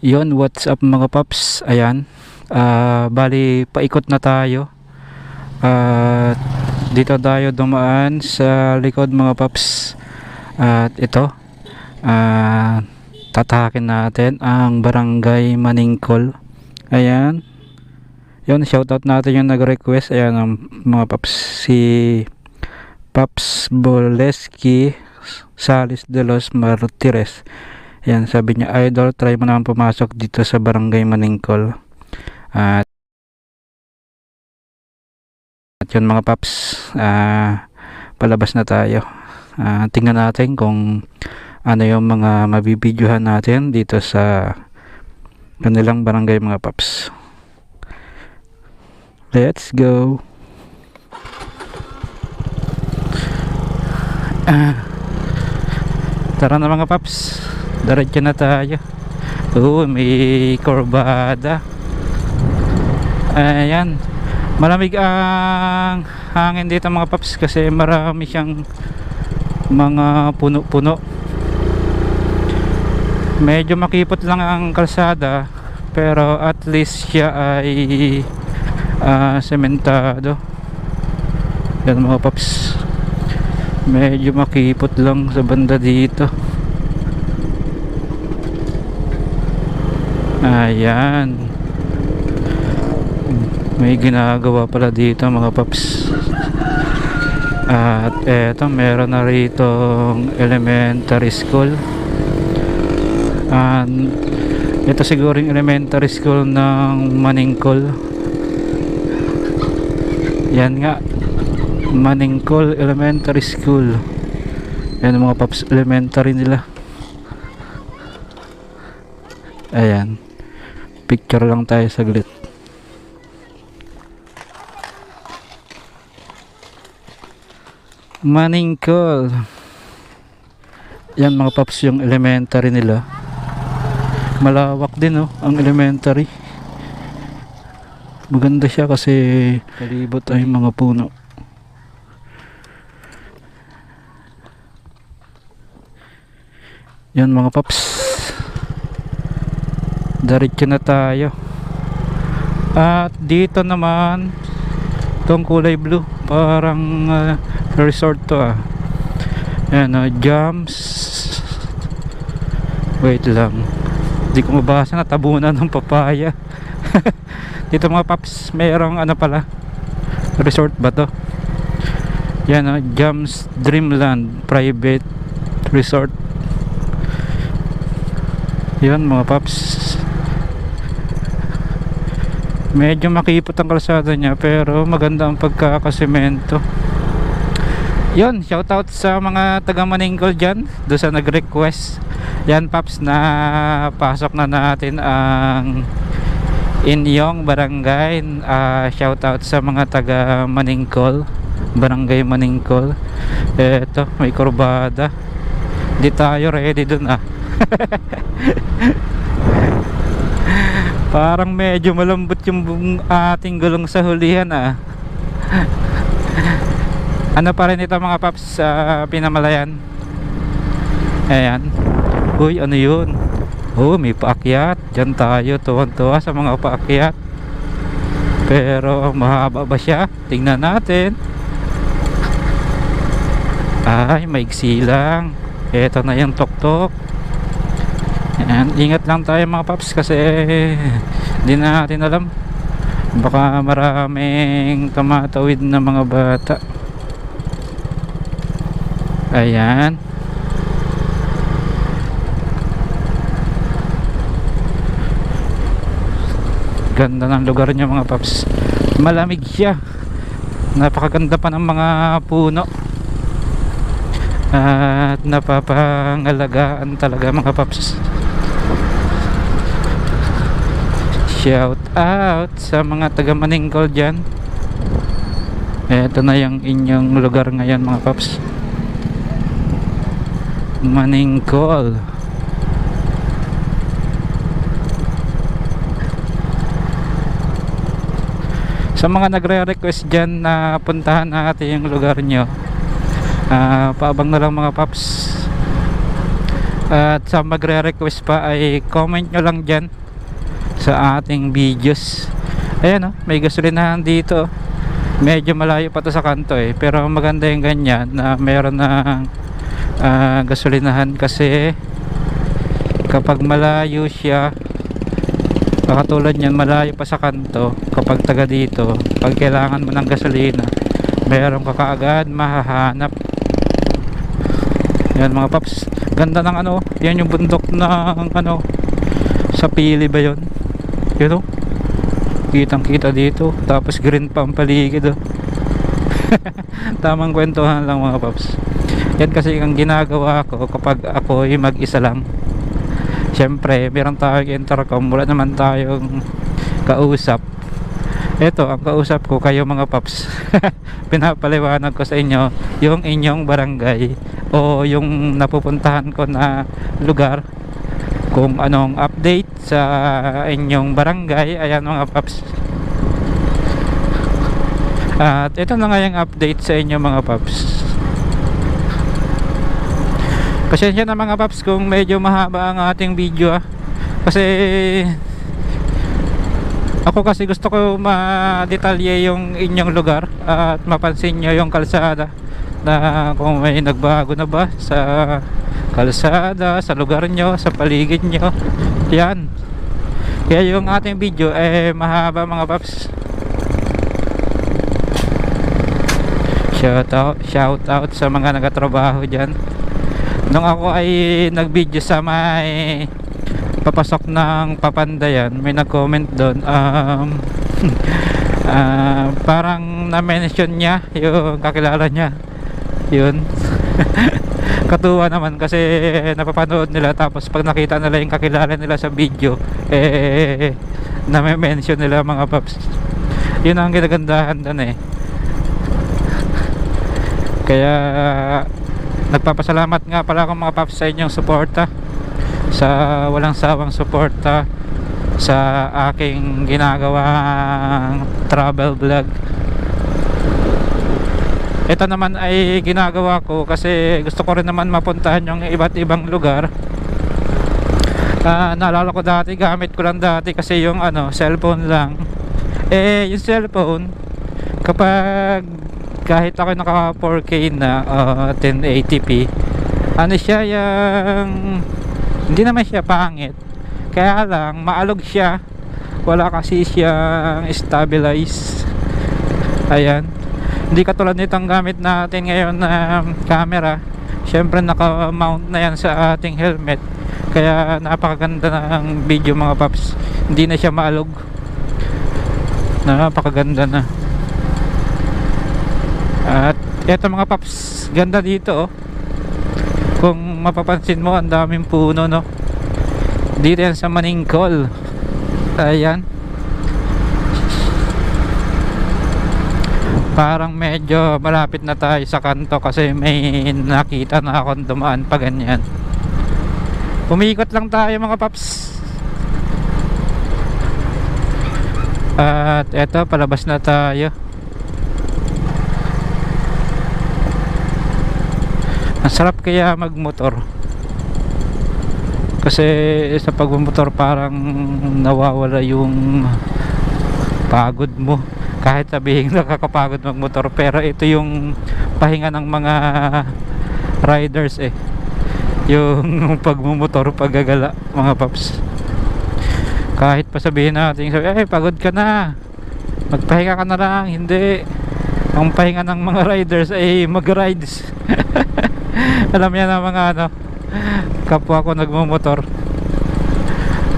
Yon, what's up mga paps? Ayan. Bali paikot na tayo. Dito tayo dumaan sa likod mga paps. At ito, tatahakin natin ang Barangay Maningkol. Ayan. Yon, shoutout natin yung nag-request. Ayan ang mga paps, si Paps Boleski Salis de los Martires. Yan, sabi niya, idol, try mo naman pumasok dito sa Barangay Maningkol. At yun mga paps, palabas na tayo. Tingnan natin kung ano yung mga mabibidyohan natin dito sa kanilang barangay mga paps. Let's go. Tara na mga paps, diretso na tayo. May kurbada. Ayan, malamig ang hangin dito mga paps kasi marami siyang mga puno-puno. Medyo makipot lang ang kalsada, pero at least siya ay sementado. Yan mga paps, medyo makipot lang sa banda dito. Ayan, may ginagawa pala dito mga paps. At eto, meron na rito elementary school. Ito siguro yung elementary school ng Maningkol. Yan nga, Maningkol Elementary School. Yan mga paps, elementary nila. Ayan, picture lang tayo saglit. Maningkol. Yan mga paps, yung elementary nila. Malawak din ang elementary. Maganda siya kasi kalibot ay mga puno. Yan mga paps, diretso na tayo. At dito naman, itong kulay blue, parang resort to Ayan, jams. Wait lang, hindi ko mabasa, natabunan ng papaya. Dito mga paps, mayroong pala, resort ba to? Yan, Jams Dreamland Private Resort. Yan mga paps, medyo makipot ang kalsada niya pero maganda ang pagkakasemento. Yun, shoutout sa mga taga Maningkol dyan, doon sa nag-request. Yan paps, na pasok na natin ang inyong barangay. Shoutout sa mga taga Maningkol, Barangay Maningkol. Eto, may kurbada. Di tayo ready dun Parang medyo malambot yung ating gulong sa hulihan Ano pa rin ito mga paps, Pinamalayan. Ayan. Uy, ano yun? May paakyat. Diyan tayo, tuwan-tuwa sa mga paakyat. Pero mahaba ba siya? Tingnan natin. Ay, maigsi lang. Ito na yung tok-tok. Ayan, ingat lang tayo mga paps kasi hindi natin alam, baka maraming tumatawid na mga bata. Ayan, ganda ng lugar niya mga paps, malamig siya, napakaganda pa ng mga puno at napapangalagaan talaga mga paps. Shout out sa mga taga Maningkol dyan. Ito na yung inyong lugar ngayon mga paps, Maningkol. Sa mga nagre-request dyan na puntahan natin yung lugar nyo, paabang na lang mga paps. At sa magre-request pa ay comment nyo lang dyan sa ating videos. Ayan may gasolinahan dito. Medyo malayo pa to sa kanto pero maganda yung ganyan na meron ng gasolinahan, kasi kapag malayo siya, katulad nyan malayo pa sa kanto, kapag taga dito, pag kailangan mo ng gasolina, meron ka kaagad mahahanap. Yan mga paps, ganda ng yan yung bundok ng sa Pili ba yun? Yun kitang kita dito, tapos green pa ang paligid tamang kwentuhan lang mga paps. Yan kasi ang ginagawa ko kapag ako ay mag-isa lang. Siyempre meron tayong intercom, wala naman tayong kausap. Ito ang kausap ko, kayo mga paps. Pinapaliwanag ko sa inyo yung inyong barangay o yung napupuntahan ko na lugar, kung anong update sa inyong barangay. Ayan mga paps. At ito na nga yung update sa inyo mga paps. Pasensya na mga paps kung medyo mahaba ang ating video kasi ako kasi gusto ko ma-detalye yung inyong lugar at mapansin nyo yung kalsada, na kung may nagbago na ba sa kalsada, sa lugar nyo, sa paligid nyo. Yan, kaya yung ating video mahaba mga paps. Shout out sa mga nagatrabaho dyan. Nung ako ay nag-video sa may papasok ng Papandayan, may nag-comment doon, parang na-mention niya yung kakilala niya. Yun. Katuwa naman kasi napapanood nila, tapos pag nakita nila yung kakilala nila sa video, na-mention nila mga paps. Yun ang ginagandahan doon Kaya nagpapasalamat nga pala ako mga paps sa inyong suporta, sa walang sawang suporta sa aking ginagawang travel vlog. Ito naman ay ginagawa ko kasi gusto ko rin naman mapuntahan yung iba't ibang lugar. Naalala ko dati, gamit ko lang dati kasi yung cellphone lang. Yung cellphone, kapag kahit ako naka 4K na 1080p, siya yung hindi naman siya pangit, kaya lang maalog siya, wala kasi siyang stabilize. Ayan, hindi katulad nitong gamit natin ngayon na camera. Syempre naka mount na yan sa ating helmet, kaya napakaganda ng video mga paps, hindi na siya maalog, napakaganda na. At eto mga paps, ganda dito kung mapapansin mo, ang daming puno dito yan sa Maningkol. Ayan, parang medyo malapit na tayo sa kanto kasi may nakita na akong dumaan pa ganyan. Umikot lang tayo mga paps. At eto, palabas na tayo. Ang sarap kaya magmotor kasi sa pagmumotor parang nawawala yung pagod mo, kahit sabihin nakakapagod magmotor, pero ito yung pahinga ng mga riders yung pagmumotor, paggagala mga paps. Kahit pa sabihin natin pagod ka na, magpahinga ka na lang, hindi. Ang pahinga ng mga riders ay mag-rides. Alam yan ang mga kapwa ko nagmumotor,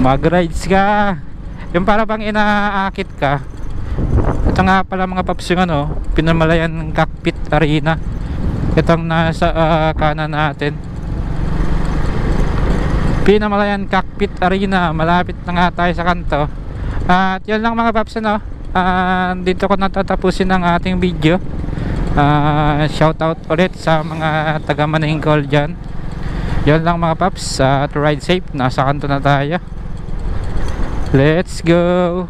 mag-rides ka, yung para bang inaakit ka. Ito nga pala mga paps yung Pinamalayan Cockpit Arena, itong nasa kanan natin. Pinamalayan Cockpit Arena, malapit na nga tayo sa kanto. At yun lang mga paps, dito ko natatapusin ang ating video. Shout out ulit sa mga taga Maningkol dyan. Yun lang mga paps, at ride safe, nasa kanto na tayo. Let's go.